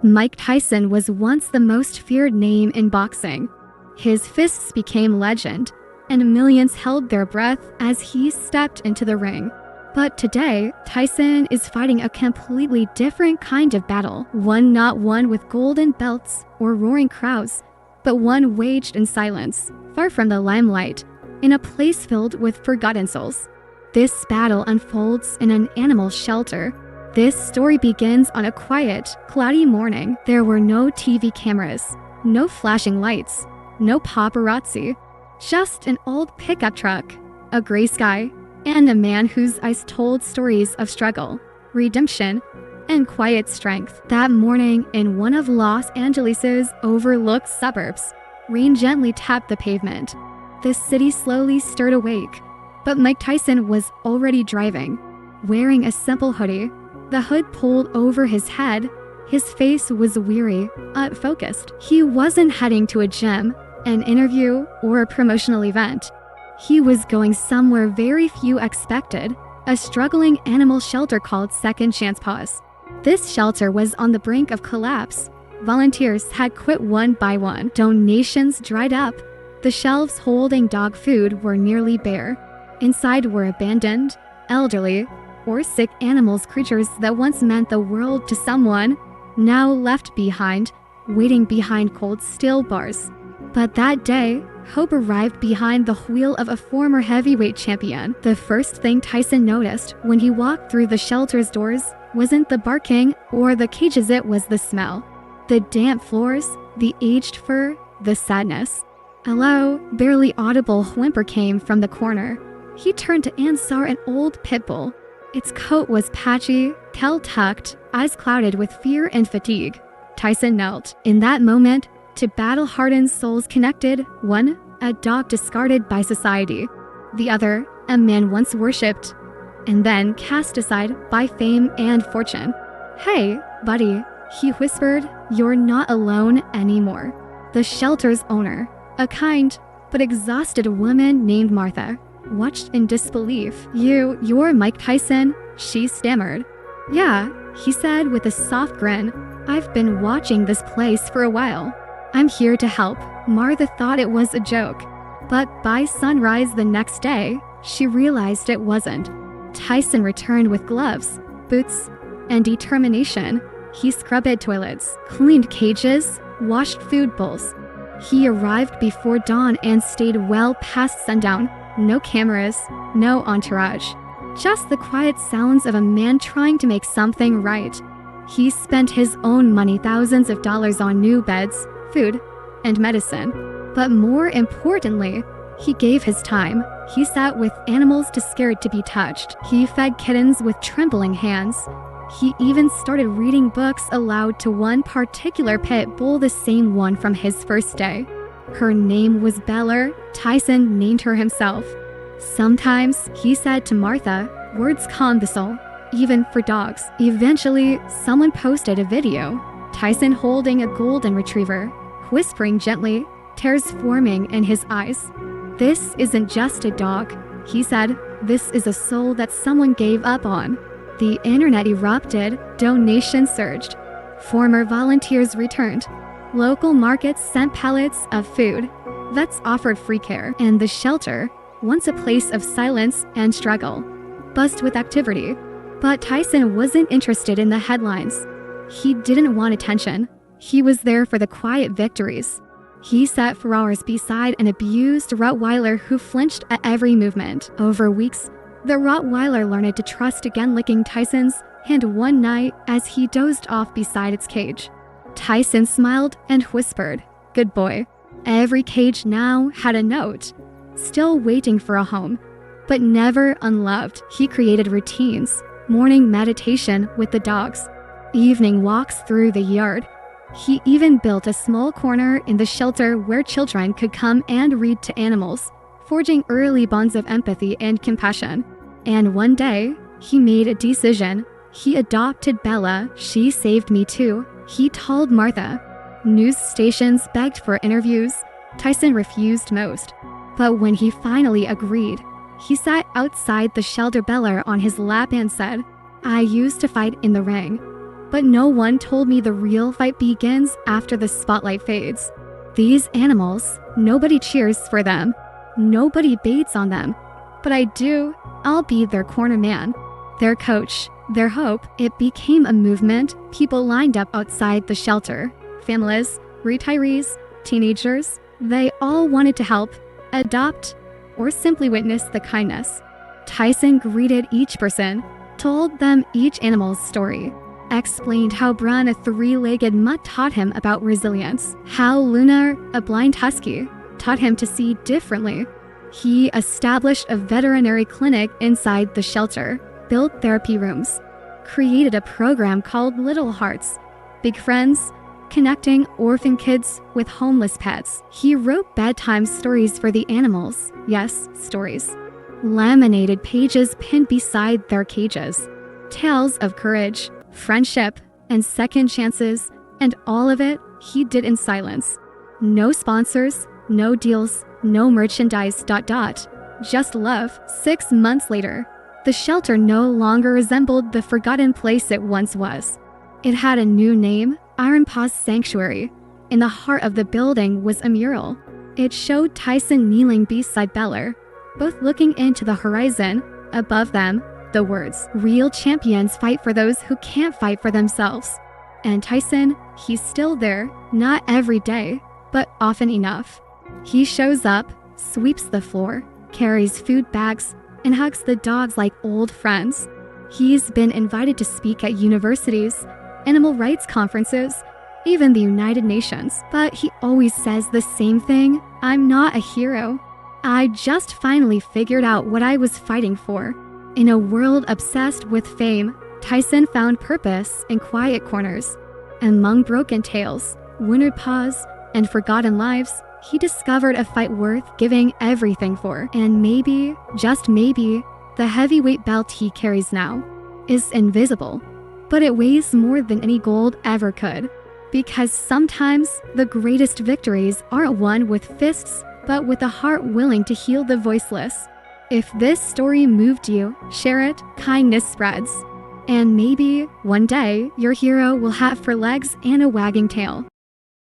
Mike Tyson was once the most feared name in boxing. His fists became legend, and millions held their breath as he stepped into the ring. But today, Tyson is fighting a completely different kind of battle. One not won with golden belts or roaring crowds, but one waged in silence, far from the limelight, in a place filled with forgotten souls. This battle unfolds in an animal shelter. This story begins on a quiet, cloudy morning. There were no TV cameras, no flashing lights, no paparazzi, just an old pickup truck, a gray sky, and a man whose eyes told stories of struggle, redemption, and quiet strength. That morning, in one of Los Angeles' overlooked suburbs, rain gently tapped the pavement. The city slowly stirred awake, but Mike Tyson was already driving, wearing a simple hoodie, the hood pulled over his head. His face was weary, unfocused. He wasn't heading to a gym, an interview, or a promotional event. He was going somewhere very few expected, a struggling animal shelter called Second Chance Paws. This shelter was on the brink of collapse. Volunteers had quit one by one. Donations dried up. The shelves holding dog food were nearly bare. Inside were abandoned, elderly, or sick animals, creatures that once meant the world to someone, now left behind, waiting behind cold steel bars. But that day, hope arrived behind the wheel of a former heavyweight champion. The first thing Tyson noticed when he walked through the shelter's doors wasn't the barking or the cages, it was the smell. The damp floors, the aged fur, the sadness. A low, barely audible whimper came from the corner. He turned to and saw an old pit bull. Its coat was patchy, tail tucked, eyes clouded with fear and fatigue. Tyson knelt. In that moment, to battle-hardened souls connected, one, a dog discarded by society, the other, a man once worshipped, and then cast aside by fame and fortune. "Hey, buddy," he whispered, "you're not alone anymore." The shelter's owner, a kind but exhausted woman named Martha, watched in disbelief. You're Mike Tyson?" she stammered. "Yeah," he said with a soft grin. "I've been watching this place for a while. I'm here to help." Martha thought it was a joke, but by sunrise the next day, she realized it wasn't. Tyson returned with gloves, boots, and determination. He scrubbed toilets, cleaned cages, washed food bowls. He arrived before dawn and stayed well past sundown. No cameras, no entourage. Just the quiet sounds of a man trying to make something right. He spent his own money, thousands of dollars, on new beds, food, and medicine. But more importantly, he gave his time. He sat with animals too scared to be touched. He fed kittens with trembling hands. He even started reading books aloud to one particular pit bull, the same one from his first day. Her name was Bella. Tyson named her himself. Sometimes, he said to Martha, words calm the soul, even for dogs. Eventually, someone posted a video. Tyson holding a golden retriever, whispering gently, tears forming in his eyes. "This isn't just a dog," he said. "This is a soul that someone gave up on." The internet erupted, donations surged. Former volunteers returned. Local markets sent pallets of food. Vets offered free care. And the shelter, once a place of silence and struggle, buzzed with activity. But Tyson wasn't interested in the headlines. He didn't want attention. He was there for the quiet victories. He sat for hours beside an abused Rottweiler who flinched at every movement. Over weeks, the Rottweiler learned to trust again, licking Tyson's hand one night as he dozed off beside its cage. Tyson smiled and whispered, "Good boy." Every cage now had a note, still waiting for a home, but never unloved. He created routines, morning meditation with the dogs, evening walks through the yard. He even built a small corner in the shelter where children could come and read to animals, forging early bonds of empathy and compassion. And one day, he made a decision. He adopted Bella. "She saved me too," he told Martha. News stations begged for interviews. Tyson refused most. But when he finally agreed, he sat outside the shelter, Bella on his lap, and said, "I used to fight in the ring, But no one told me the real fight begins after the spotlight fades. These animals, nobody cheers for them. Nobody baits on them. But I do. I'll be their corner man, their coach, their hope. It became a movement. People lined up outside the shelter. Families, retirees, teenagers. They all wanted to help, adopt, or simply witness the kindness. Tyson greeted each person, told them each animal's story, explained how Brun, a three-legged mutt, taught him about resilience, how Luna, a blind husky, taught him to see differently. He established a veterinary clinic inside the shelter, built therapy rooms, created a program called Little Hearts, Big Friends, connecting orphan kids with homeless pets. He wrote bedtime stories for the animals. Yes, stories. Laminated pages pinned beside their cages. Tales of courage, friendship, and second chances, and all of it he did in silence. No sponsors, no deals, no merchandise. Just love. 6 months later, the shelter no longer resembled the forgotten place it once was. It had a new name, Iron Paw's Sanctuary. In the heart of the building was a mural. It showed Tyson kneeling beside Beller, both looking into the horizon. Above them, the words, "Real champions fight for those who can't fight for themselves." And Tyson, he's still there, not every day, but often enough. He shows up, sweeps the floor, carries food bags, and hugs the dogs like old friends. He's been invited to speak at universities, animal rights conferences, even the United Nations. But he always says the same thing: "I'm not a hero. I just finally figured out what I was fighting for." In a world obsessed with fame, Tyson found purpose in quiet corners. Among broken tales, wounded paws, and forgotten lives, he discovered a fight worth giving everything for. And maybe, just maybe, the heavyweight belt he carries now is invisible, but it weighs more than any gold ever could. Because sometimes the greatest victories aren't won with fists, but with a heart willing to heal the voiceless. If this story moved you, share it. Kindness spreads. And maybe, one day, your hero will have 4 legs and a wagging tail.